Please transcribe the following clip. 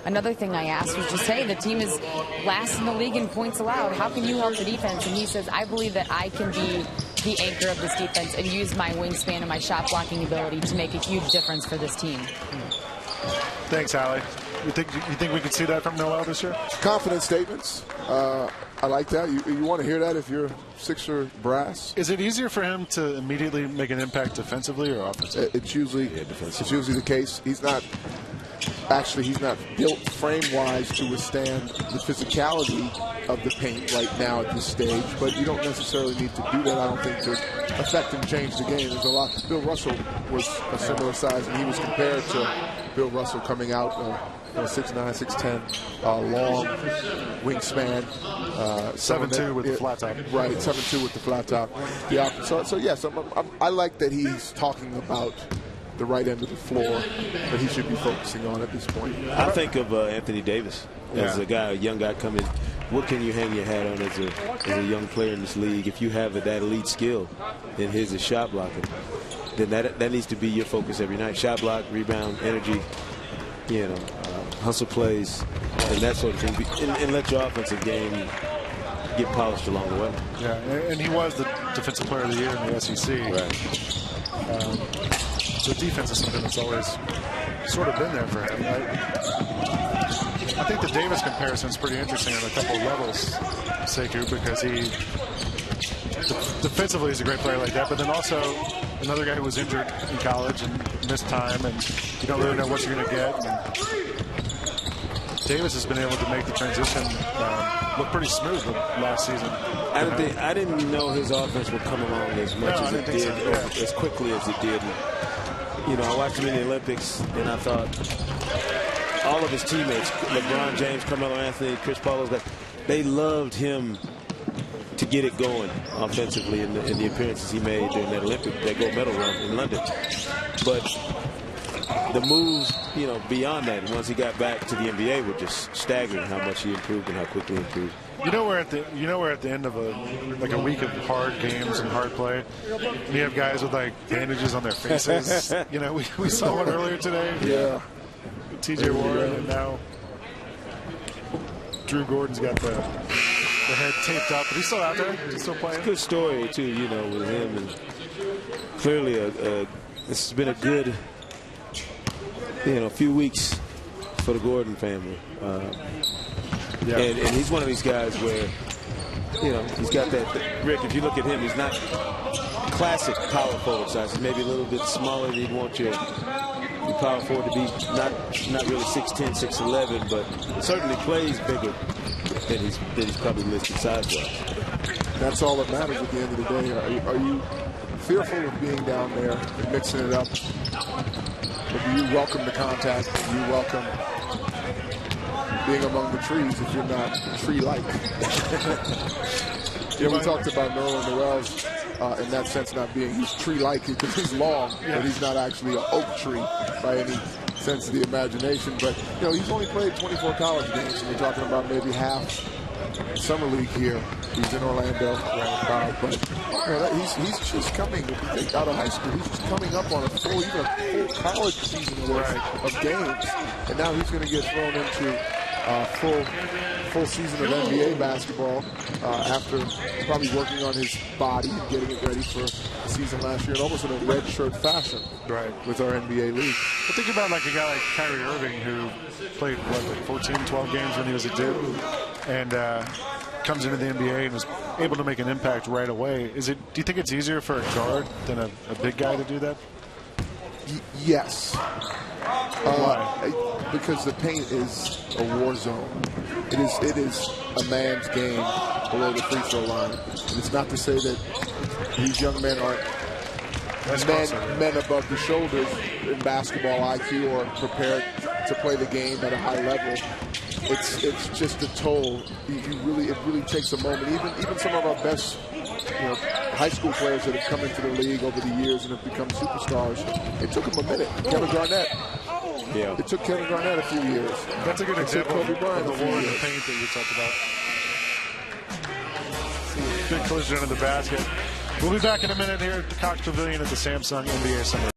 Another thing I asked was just, hey, the team is last in the league in points allowed. How can you help the defense? And he says, I believe that I can be the anchor of this defense and use my wingspan and my shot blocking ability to make a huge difference for this team. Thanks, Hallie. You think we could see that from Noel this year? Confident statements. I like that. You want to hear that if you're Sixer brass. Is it easier for him to immediately make an impact defensively or offensively? It's usually the case. He's not built frame-wise to withstand the physicality of the paint right now at this stage, but you don't necessarily need to do that, I don't think, to affect and change the game. There's a lot. Bill Russell was a similar size, and he was compared to Bill Russell coming out 6'9", 6'10", long wingspan. 7'2" with the flat top. Right, 7'2" with the flat top. Yeah, so yes, I like that he's talking about the right end of the floor that he should be focusing on at this point. I think of Anthony Davis as a young guy coming. What can you hang your hat on as a young player in this league? If you have that elite skill, then his is shot blocking. Then that needs to be your focus every night. Shot block, rebound, energy, hustle plays, and that sort of thing. And let your offensive game get polished along the way. Yeah, and he was the defensive player of the year in the SEC. Right. So defense is something that's always sort of been there for him. I think the Davis comparison is pretty interesting on a couple of levels, Sekou, because he defensively is a great player like that, but then also another guy who was injured in college and missed time, and you don't really know what you're going to get. And Davis has been able to make the transition look pretty smooth last season. I didn't know his offense would come along as much as it did, as quickly as it did. I watched him in the Olympics, and I thought all of his teammates, LeBron James, Carmelo Anthony, Chris Paul, they loved him to get it going offensively in the appearances he made during that gold medal run in London. But the moves, beyond that, once he got back to the NBA, were just staggering how much he improved and how quickly he improved. We're at the end of a week of hard games and hard play. You have guys with bandages on their faces. We saw one earlier today. Yeah. T.J. Warren, and now Drew Gordon's got the head taped up, but he's still out there. He's still playing. It's a good story too, with him, and clearly this has been a good, few weeks for the Gordon family. And he's one of these guys where, he's got that. Rick, if you look at him, he's not classic power forward size. He's maybe a little bit smaller than you'd want your power forward to be. Not really 6'10", 6'11", but certainly plays bigger than he's probably listed size-wise. That's all that matters at the end of the day. Are you fearful of being down there and mixing it up? Or do you welcome the contact? Do you welcome being among the trees if you're not tree-like? We talked about Nerlens Noel's in that sense not being, he's tree-like because he's long, but he's not actually an oak tree by any sense of the imagination. But, he's only played 24 college games, and we're talking about maybe half summer league here. He's in Orlando, but he's just coming out of high school. He's just coming up on a full college season worth of games, and now he's going to get thrown into full season of NBA basketball after probably working on his body and getting it ready for the season last year, and almost in a red shirt fashion with our NBA league. But think about a guy like Kyrie Irving, who played 14, 12 games when he was a Duke, and comes into the NBA and is able to make an impact right away. Do you think it's easier for a guard than a big guy to do that? Yes. Why? Because the paint is a war zone. It is a man's game below the free throw line. And it's not to say that these young men aren't men above the shoulders in basketball IQ or prepared to play the game at a high level. It's just a toll. It really takes a moment. Even some of our best high school players that have come into the league over the years and have become superstars, it took them a minute. Kevin Garnett. Yeah. It took Kevin Garnett a few years. That's a good example of Kobe Bryant the war in the paint that you talked about. Big collision into the basket. We'll be back in a minute here at the Cox Pavilion at the Samsung NBA Summer.